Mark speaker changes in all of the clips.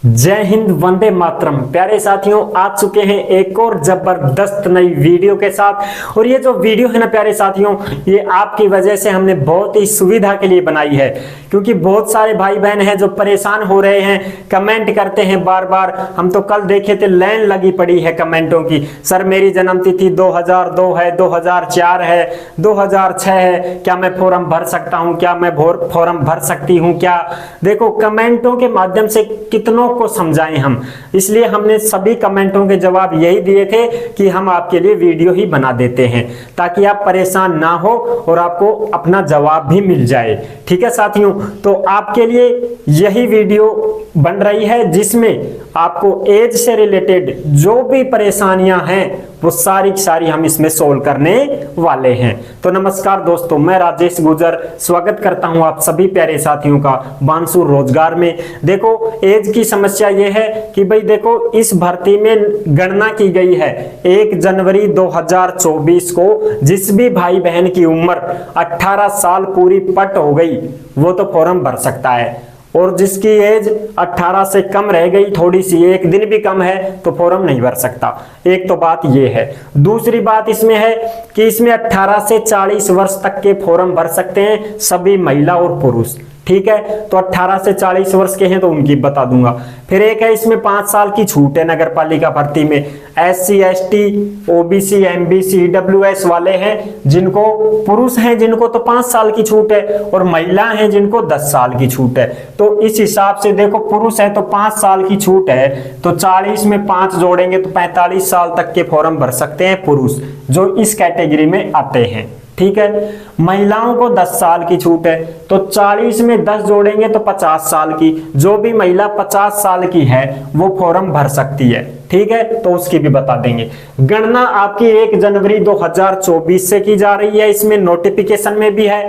Speaker 1: जय हिंद, वंदे मातरम। प्यारे साथियों, आ चुके हैं एक और जबरदस्त नई वीडियो के साथ। और ये जो वीडियो है ना प्यारे साथियों, ये आपकी वजह से हमने बहुत ही सुविधा के लिए बनाई है, क्योंकि बहुत सारे भाई बहन हैं जो परेशान हो रहे हैं, कमेंट करते हैं बार बार। हम तो कल देखे थे, लाइन लगी पड़ी है कमेंटों की। सर मेरी जन्म तिथि 2002 है, 2004 है, 2006 है, क्या मैं फॉर्म भर सकता हूँ, क्या मैं फॉर्म भर सकती हूँ क्या? देखो, कमेंटों के माध्यम से कितनों को समझाएं हम, इसलिए हमने सभी कमेंटों के जवाब यही दिए थे कि हम आपके लिए वीडियो ही बना देते हैं, ताकि आप परेशान ना हो और आपको अपना जवाब भी मिल जाए। ठीक है साथियों, तो आपके लिए यही वीडियो बन रही है, जिसमें आपको एज से रिलेटेड जो भी परेशानियां हैं वो सारी की सारी हम इसमें सोल्व करने वाले हैं। तो नमस्कार दोस्तों, मैं राजेश गुजर स्वागत करता हूं आप सभी प्यारे साथियों का बांसुर रोजगार में। देखो, एज की समस्या ये है कि भाई देखो, इस भर्ती में गणना की गई है 1 जनवरी 2024 को। जिस भी भाई बहन की उम्र 18 साल पूरी पट हो गई वो तो फॉर्म भर सकता है, और जिसकी एज 18 से कम रह गई, थोड़ी सी, एक दिन भी कम है, तो फॉर्म नहीं भर सकता। एक तो बात ये है। दूसरी बात इसमें है कि इसमें 18 से 40 वर्ष तक के फॉर्म भर सकते हैं सभी महिला और पुरुष। ठीक है, तो 18 से 40 वर्ष के हैं तो उनकी बता दूंगा। फिर एक है, इसमें 5 साल की छूट है नगर पालिका भर्ती में। SC ST OBC MBC EWS वाले हैं, जिनको पुरुष हैं जिनको तो 5 साल की छूट है, और महिला हैं जिनको 10 साल की छूट है। तो इस हिसाब से देखो, पुरुष है तो 5 साल की छूट है, तो 40 में 5 जोड़ेंगे तो 45 साल तक के फॉर्म भर सकते हैं पुरुष, जो इस कैटेगरी में आते हैं। ठीक है, महिलाओं को 10 साल की छूट है, तो 40 में 10 जोड़ेंगे तो 50 साल की, जो भी महिला 50 साल की है वो फॉर्म भर सकती है। ठीक है, तो उसकी भी बता देंगे। गणना आपकी 1 जनवरी 2024 से की जा रही है, इसमें नोटिफिकेशन में भी है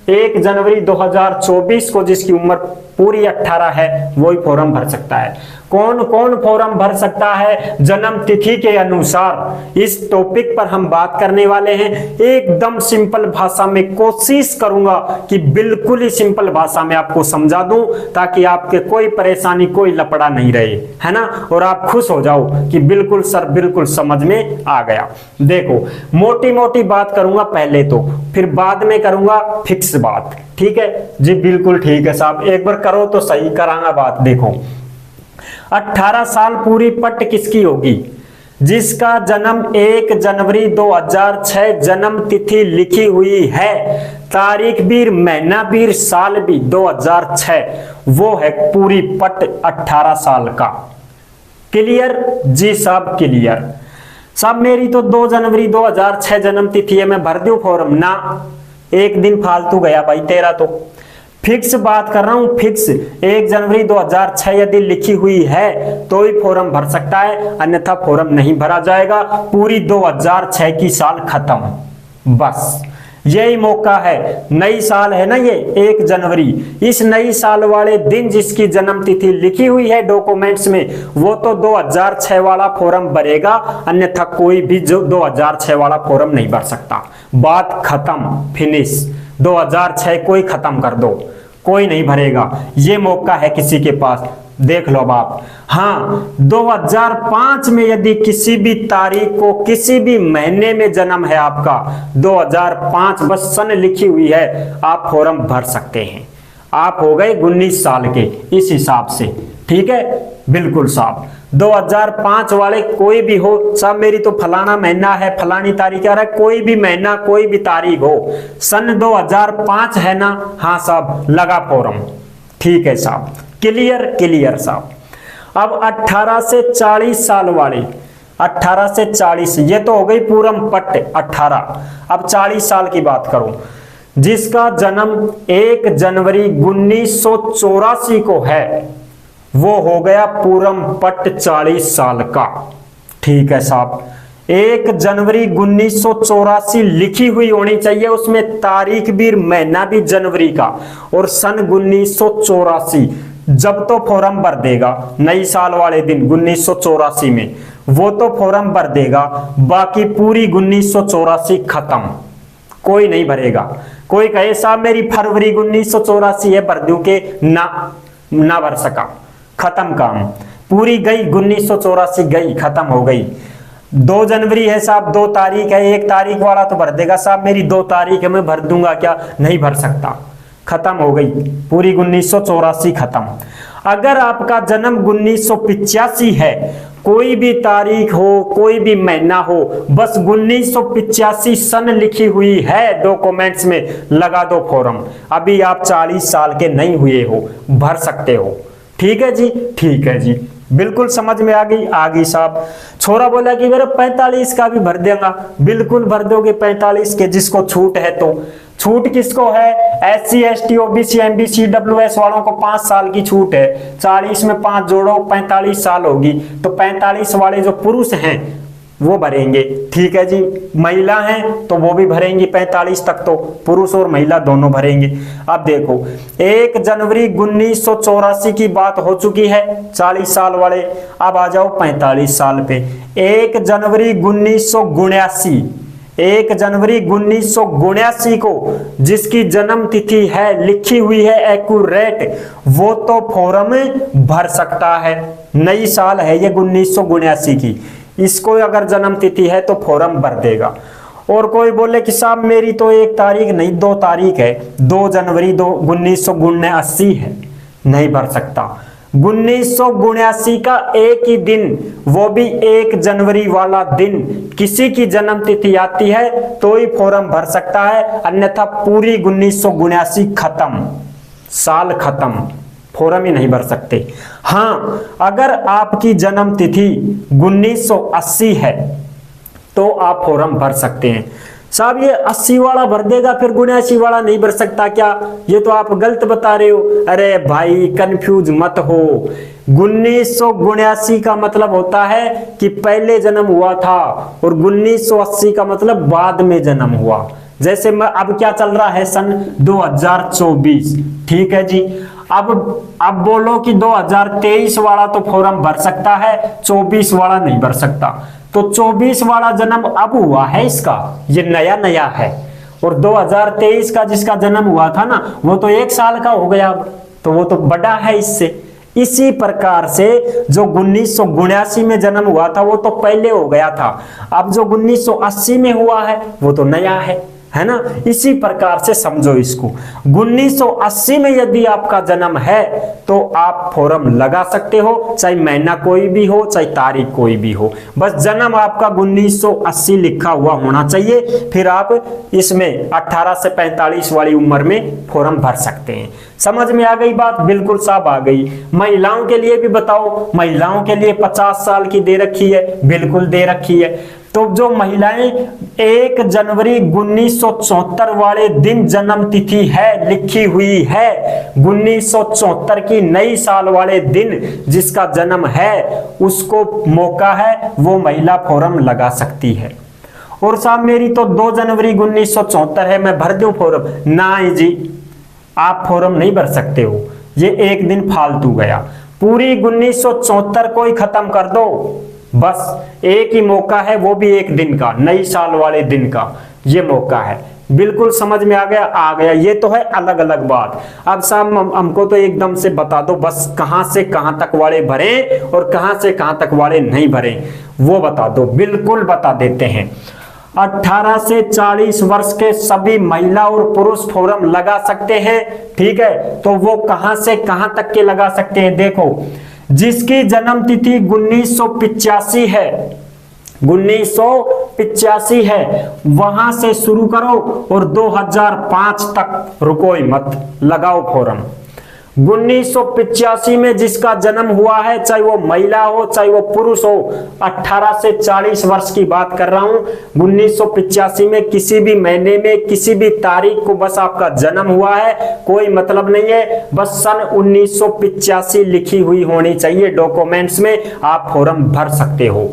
Speaker 1: 1 जनवरी 2024 को जिसकी उम्र पूरी 18 है वही फॉर्म भर सकता है। कौन कौन फॉर्म भर सकता है जन्म तिथि के अनुसार, इस टॉपिक पर हम बात करने वाले हैं। एकदम सिंपल भाषा में कोशिश करूंगा कि बिल्कुल ही सिंपल भाषा में आपको समझा दूं, ताकि आपके कोई परेशानी, कोई लफड़ा नहीं रहे, है ना, और आप खुश हो जाओ कि बिल्कुल सर, बिल्कुल समझ में आ गया। देखो, मोटी मोटी बात करूंगा पहले तो, फिर बाद में करूंगा फिक्स बात। ठीक है जी, बिल्कुल ठीक है साहब, एक बार करो तो सही करांगा बात। देखो, 18 साल पूरी पट किसकी होगी? जिसका जन्म 1 जनवरी 2006 जन्म तिथि लिखी हुई है, तारीख भी, महीना भी, साल भी 2006, वो है पूरी पट 18 साल का। क्लियर जी साहब, क्लियर साहब। मेरी तो 2 जनवरी 2006 जन्म तिथि है, मैं भर दूं फॉर्म ना? एक दिन फालतू गया भाई तेरा। तो फिक्स बात कर रहा हूं, फिक्स 1 जनवरी 2006 यदि लिखी हुई है तो ही फॉर्म भर सकता है, अन्यथा फॉर्म नहीं भरा जाएगा। पूरी 2006 की साल खत्म, बस यही मौका है। नई साल है ना ये 1 जनवरी, इस नई साल वाले दिन जिसकी जन्म तिथि लिखी हुई है डॉक्यूमेंट्स में, वो तो 2006 वाला फॉर्म भरेगा, अन्यथा कोई भी जो 2006 वाला फॉर्म नहीं भर सकता। बात खत्म, फिनिश। 2006 कोई खत्म कर दो, कोई नहीं भरेगा। ये मौका है किसी के पास, देख लो अब आप। हाँ, 2005 में यदि किसी भी तारीख को, किसी भी महीने में जन्म है आपका, 2005 बस सन लिखी हुई है, आप फॉर्म भर सकते हैं। आप हो गए 19 साल के इस हिसाब से। ठीक है, बिल्कुल साहब। 2005 वाले कोई भी हो साहब, मेरी तो फलाना महीना है, फलानी तारीख है, कोई भी महीना, कोई भी तारीख हो, सन 2005 है ना? हाँ साहब, लगा फॉर्म। ठीक है साहब, क्लियर क्लियर साहब। अब 18 से 40 साल वाले, 18 से 40, ये तो हो गई पूरम पट 18। अब 40 साल की बात करूं, जिसका जन्म 1 जनवरी 1984 को है, वो हो गया पूरम पट 40 साल का। ठीक है साहब, 1 जनवरी 1984 लिखी हुई होनी चाहिए, उसमें तारीख भी, महीना भी जनवरी का, और सन 1984 जब तो फॉर्म भर देगा नई साल वाले दिन 1984 में, वो तो फॉर्म भर देगा। बाकी पूरी 1984 खत्म, कोई नहीं भरेगा। कोई कहे साहब मेरी फरवरी 1984 है, भर दूं के ना भर सका, खत्म काम, पूरी गई 1984 गई, खत्म हो गई। 2 जनवरी है साहब, 2 तारीख है, 1 तारीख वाला तो भर देगा साहब, मेरी 2 तारीख है मैं भर दूंगा क्या? नहीं भर सकता, खत्म हो गई पूरी 1984 खत्म। अगर आपका जन्म 1985 है, कोई भी तारीख हो, कोई भी महीना हो, बस 1985 सन लिखी हुई है डॉक्यूमेंट्स में, लगा दो फॉर्म। अभी आप 40 साल के नहीं हुए हो, भर सकते हो। ठीक है जी, ठीक है जी, बिल्कुल समझ में आ गई? आ गई साहब। छोरा बोला कि मेरे 45 का भी भर देगा, बिल्कुल भर दोगे 45 के, जिसको छूट है। तो छूट किसको है? SC ST OBC MBC WS वालों को 5 साल की छूट है। 40 में 5 जोड़ो, 45 साल होगी, तो 45 वाले जो पुरुष हैं वो भरेंगे। ठीक है जी, महिला हैं तो वो भी भरेंगी 45 तक, तो पुरुष और महिला दोनों भरेंगे। अब देखो 1 जनवरी 1984 की बात हो चुकी है, 40 साल वाले। अब आ जाओ 45 साल पे। 1 जनवरी 1979, 1 जनवरी 1979 को जिसकी जन्म तिथि है, लिखी हुई है एक्यूरेट, वो तो फॉर्म भर सकता है। नई साल है ये 1979 की, इसको अगर जन्म तिथि है तो फॉर्म भर देगा। और कोई बोले कि साहब मेरी तो 1 तारीख नहीं 2 तारीख है, 2 जनवरी 1979 है, नहीं भर सकता। 1979 का एक ही दिन, वो भी 1 जनवरी वाला दिन, किसी की जन्म तिथि आती है तो ही फॉर्म भर सकता है, अन्यथा पूरी 1979 खत्म, साल खत्म, फॉर्म ही नहीं भर सकते। हाँ, अगर आपकी जन्म तिथि 1980 है तो आप फॉर्म भर सकते हैं। साहब ये 80 वाला भर देगा, फिर 79 वाला नहीं भर सकता क्या? ये तो आप गलत बता रहे हो। अरे भाई कंफ्यूज मत हो, 1979 का मतलब होता है कि पहले जन्म हुआ था, और 1980 का मतलब बाद में जन्म हुआ। जैसे अब क्या चल रहा है, सन 2024। ठीक है जी, अब बोलो कि 2023 वाला तो फॉर्म भर सकता है, 24 वाला नहीं भर सकता। तो 24 वाला जन्म अब हुआ है इसका, ये नया नया है। और 2023 का जिसका जन्म हुआ था ना, वो तो 1 साल का हो गया अब, तो वो तो बड़ा है इससे। इसी प्रकार से जो 1979 में जन्म हुआ था वो तो पहले हो गया था, अब जो 1980 में हुआ है वो तो नया है ना। इसी प्रकार से समझो इसको। 1980 में यदि आपका जन्म है तो आप फॉर्म लगा सकते हो, चाहे महीना कोई भी हो, चाहे तारीख कोई भी हो, बस जन्म आपका 1980 लिखा हुआ होना चाहिए। फिर आप इसमें 18 से 45 वाली उम्र में फॉर्म भर सकते हैं। समझ में आ गई बात? बिल्कुल साहब आ गई। महिलाओं के लिए भी बताओ, महिलाओं के लिए 50 साल की दे रखी है, बिल्कुल दे रखी है। तो जो महिलाएं 1 जनवरी 1974 वाले दिन जन्म तिथि है, लिखी हुई है 1974 की, नई साल वाले दिन जिसका जन्म है, उसको मौका है, वो महिला फॉर्म लगा सकती है। और साहब मेरी तो 2 जनवरी 1974 है, मैं भर दूं फॉर्म? ना जी, आप फॉर्म नहीं भर सकते हो, ये एक दिन फालतू गया। पूरी 1974 को ही खत्म कर दो, बस एक ही मौका है, वो भी एक दिन का, नई साल वाले दिन का ये मौका है। बिल्कुल समझ में आ गया? आ गया। ये तो है अलग अलग बात। अब साहब हमको तो एकदम से बता दो, बस कहां से कहां तक वाले भरें और कहां से कहां तक वाले नहीं भरें, वो बता दो। बिल्कुल बता देते हैं। 18 से 40 वर्ष के सभी महिला और पुरुष फॉर्म लगा सकते हैं। ठीक है, तो वो कहां से कहां तक के लगा सकते हैं? देखो, जिसकी जन्म तिथि 1985 है, 1985 है, वहां से शुरू करो और 2005 तक रुको ही मत, लगाओ फॉर्म। 1985 में जिसका जन्म हुआ है, चाहे वो महिला हो चाहे वो पुरुष हो, 18 से 40 वर्ष की बात कर रहा हूं। 1985 में किसी भी महीने में किसी भी तारीख को बस आपका जन्म हुआ है, कोई मतलब नहीं है, बस सन 1985 लिखी हुई होनी चाहिए डॉक्यूमेंट्स में, आप फॉर्म भर सकते हो।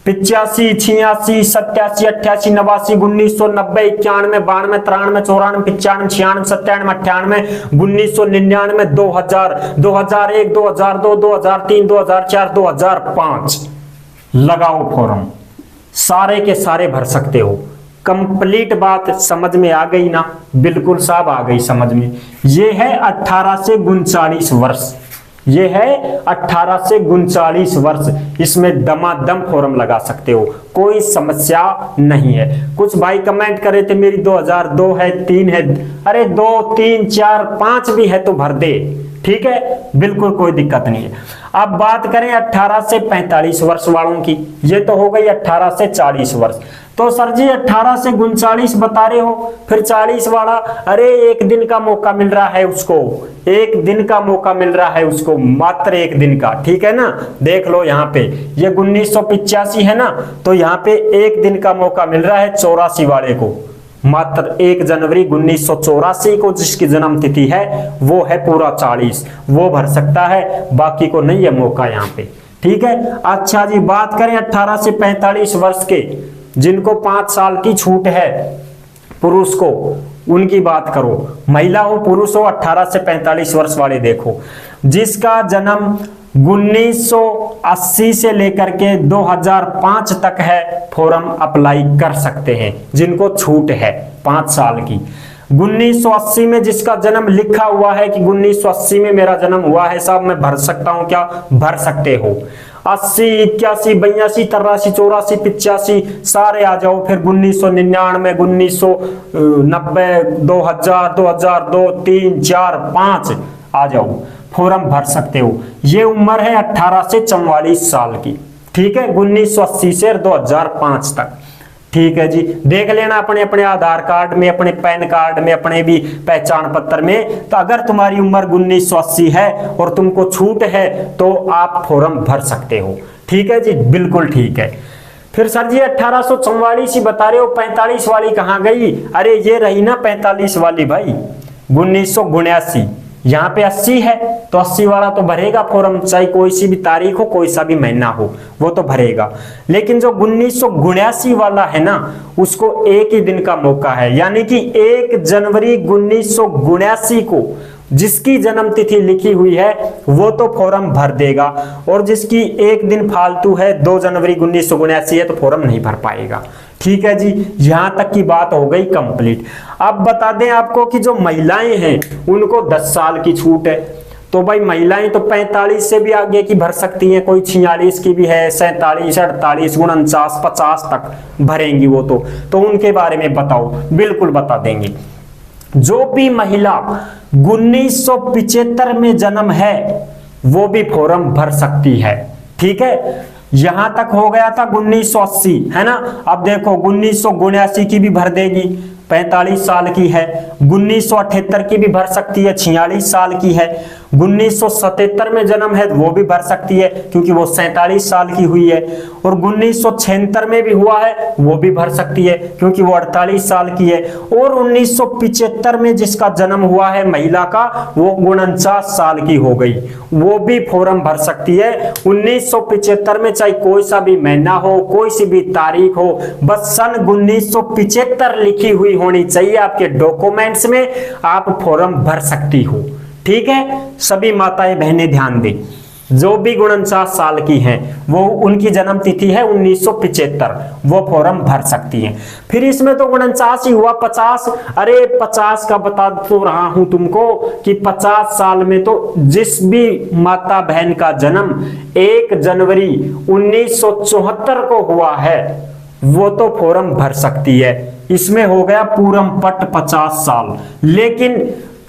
Speaker 1: 85, 86, 87, 88, 89, 1990, 91, 92, 93, 94, 95, 96, 97, 98, 1999, 2000, 2001, 2002, 2003, 2004, 2005 लगाओ फॉर्म, सारे के सारे भर सकते हो। कंप्लीट बात समझ में आ गई ना? बिल्कुल साहब आ गई समझ में। ये है 18 से 39 वर्ष, ये है 18 से 39 वर्ष, इसमें दमादम फॉर्म लगा सकते हो, कोई समस्या नहीं है। कुछ भाई कमेंट करे थे मेरी 2002 है, 3 है, अरे 2 3 4 5 भी है तो भर दे, ठीक है, बिल्कुल कोई दिक्कत नहीं है। अब बात करें 18 से 45 वर्ष वालों की, ये तो हो गई 18 से 40 वर्ष। तो सर जी 18 से 39 बता रहे हो, फिर 40 वाला, अरे एक दिन का मौका मिल रहा है उसको, एक दिन का मौका मिल रहा है उसको, मात्र एक दिन का, ठीक है ना। देख लो यहाँ पे ये 1985 है ना, तो यहाँ पे एक दिन का मौका मिल रहा है 84 वाले को, मात्र 1 जनवरी 1984 को जिसकी जन्म तिथि है वो है पूरा 40, वो भर सकता है, बाकी को नहीं है मौका यहाँ पे, ठीक है। अच्छा जी, बात करें 18 से 45 वर्ष के जिनको 5 साल की छूट है पुरुष को, उनकी बात करो, महिला हो पुरुष हो, 18 से 45 वर्ष वाले देखो, जिसका जन्म 1980 से लेकर के 2005 तक है, फॉर्म अप्लाई कर सकते हैं, जिनको छूट है 5 साल की। 1980 में जिसका जन्म लिखा हुआ है कि 1980 में मेरा जन्म हुआ है साहब, मैं भर सकता हूं क्या? भर सकते हो। 80, 81, 82, 83, 84, 85 सारे आ जाओ, फिर 1999, 1990, 2000, 2002, 3, 4, 5 आ जाओ, फॉर्म भर सकते हो। ये उम्र है 18 से 44 साल की, ठीक है, 1980 से 2005 तक, ठीक है जी। देख लेना अपने अपने आधार कार्ड में, अपने पैन कार्ड में, अपने भी पहचान पत्र में, तो अगर तुम्हारी उम्र 1980 है और तुमको छूट है तो आप फॉर्म भर सकते हो, ठीक है जी, बिल्कुल ठीक है। फिर सर जी 1844 ही बता रहे हो, 45 वाली कहाँ गई? अरे ये रही ना 45 वाली भाई, 1979, यहाँ पे 80 है तो 80 वाला तो भरेगा फॉर्म, चाहे कोई सी भी तारीख हो, कोई सा भी महीना हो, वो तो भरेगा। लेकिन जो 1979 वाला है ना, उसको एक ही दिन का मौका है, यानी कि 1 जनवरी 1979 को जिसकी जन्म तिथि लिखी हुई है वो तो फॉर्म भर देगा, और जिसकी एक दिन फालतू है 2 जनवरी 1979 है तो फॉर्म नहीं भर पाएगा, ठीक है जी। यहां तक की बात हो गई कंप्लीट। अब बता दें आपको कि जो महिलाएं हैं उनको 10 साल की छूट है, तो भाई महिलाएं तो 45 से भी आगे की भर सकती हैं, कोई 46 की भी है, 47, 48, 49, 50 तक भरेंगी वो तो उनके बारे में बताओ, बिल्कुल बता देंगे। जो भी महिला 1975 में जन्म है वो भी फॉर्म भर सकती है, ठीक है। यहां तक हो गया था 1980, है ना। अब देखो 1979 की भी भर देगी, 45 साल की है। 1978 की भी भर सकती है, 46 साल की है। 1977 में जन्म है वो भी भर सकती है क्योंकि वो 47 साल की हुई है। और 1976 में भी हुआ है वो भी भर सकती है क्योंकि वो 48 साल की है। और 1975 में जिसका जन्म हुआ है महिला का, वो 49 साल की हो गई, वो भी फॉर्म भर सकती है। 1975 में चाहे कोई सा भी महीना हो, कोई सी भी तारीख हो, बस सन 1975 लिखी हुई होनी चाहिए आपके डॉक्यूमेंट्स में, आप फॉर्म भर सकती हो, ठीक है। सभी माताएं बहनें ध्यान दें, जो भी 49 साल की हैं वो उनकी जन्म तिथि है 1975, वो फॉर्म भर सकती हैं। फिर इसमें तो 49 ही हुआ, 50, अरे 50 का बता तो रहा हूं तुमको कि 50 साल में तो जिस भी माता बहन का जन्म 1 जनवरी 1974 को हुआ है वो तो फॉर्म भर सकती है। इसमें हो गया पूरम पट 50 साल। लेकिन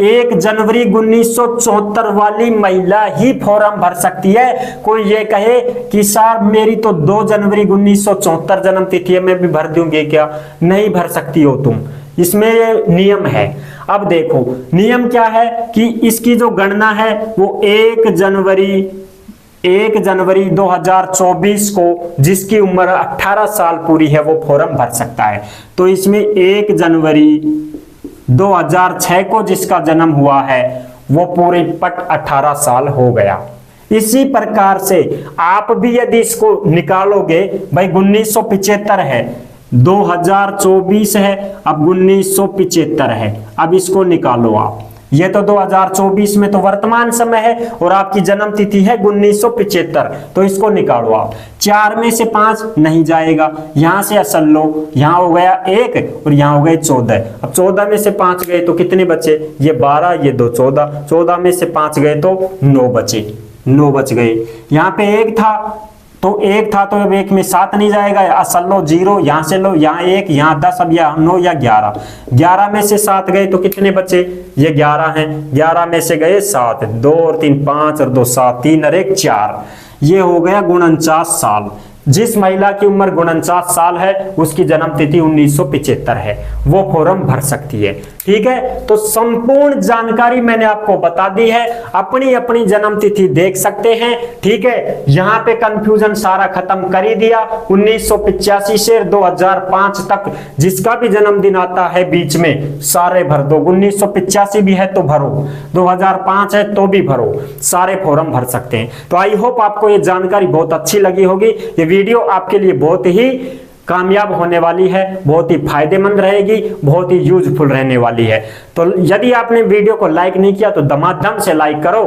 Speaker 1: 1 जनवरी 1974 वाली महिला ही फॉर्म भर सकती है। कोई ये कहे कि सर मेरी तो 2 जनवरी 1974 जन्म तिथि है, मैं भी भर दूंगी क्या? नहीं भर सकती हो तुम, इसमें नियम है। अब देखो नियम क्या है कि इसकी जो गणना है वो 1 जनवरी 2024 को जिसकी उम्र 18 साल पूरी है वो फॉर्म भर सकता है। तो इसमें 1 जनवरी 2006 को जिसका जन्म हुआ है वो पूरे पट 18 साल हो गया। इसी प्रकार से आप भी यदि इसको निकालोगे, भाई 1975 है, 2024 है, अब 1975 है, अब इसको निकालो आप। ये तो 2024 में तो वर्तमान समय है और आपकी जन्म तिथि है 1975, तो इसको निकालो आप। 4 में से 5 नहीं जाएगा, यहां से असल लो, यहां हो गया 1 और यहां हो गए 14। अब 14 में से 5 गए तो कितने बचे? ये 12, ये 2 14, 14 में से 5 गए तो 9 बचे। 9 बच गए। यहाँ पे 1 था तो 1 था तो अब 1 में 7 नहीं जाएगा, असल लो 0, यहाँ से लो, यहाँ 1, यहाँ 10, अब यहाँ 9 या 11, 11 में से 7 गए तो कितने बचे, ये 11 हैं, 11 में से गए 7, 2 और 3 5 और 2 7, 3 और 1 4, ये हो गया 49 साल। जिस महिला की उम्र 49 साल है उसकी जन्म तिथि 1975 है, वो फॉर्म भर सकती है। ठीक है, तो संपूर्ण जानकारी मैंने आपको बता दी है, अपनी अपनी जन्म तिथि देख सकते हैं। ठीक है, यहाँ पे कंफ्यूजन सारा खत्म कर ही दिया। 1985 से 2005 तक जिसका भी जन्मदिन आता है बीच में सारे भर दो। 1985 भी है तो भरो, 2005 है तो भी भरो, सारे फॉर्म भर सकते हैं। तो आई होप आपको ये जानकारी बहुत अच्छी लगी होगी। ये वीडियो आपके लिए बहुत ही कामयाब होने वाली है, बहुत ही फायदेमंद रहेगी, बहुत ही यूजफुल रहने वाली है। तो यदि आपने वीडियो को लाइक नहीं किया तो दमादम से लाइक करो,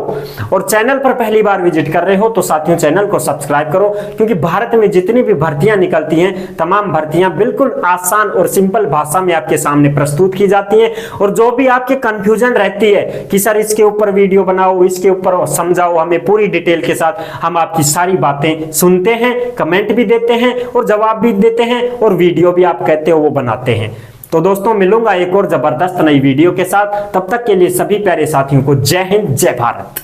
Speaker 1: और चैनल पर पहली बार विजिट कर रहे हो तो साथियों चैनल को सब्सक्राइब करो, क्योंकि भारत में जितनी भी भर्तियां निकलती हैं तमाम भर्तियां बिल्कुल आसान और सिंपल भाषा में आपके सामने प्रस्तुत की जाती हैं। और जो भी आपके कंफ्यूजन रहती है कि सर इसके ऊपर वीडियो बनाओ, इसके ऊपर समझाओ हमें पूरी डिटेल के साथ, हम आपकी सारी बातें सुनते हैं, कमेंट भी देते हैं और जवाब भी देते हैं, और वीडियो भी आप कहते हो वो बनाते हैं। तो दोस्तों मिलूंगा एक और जबरदस्त नई वीडियो के साथ, तब तक के लिए सभी प्यारे साथियों को जय हिंद, जय भारत।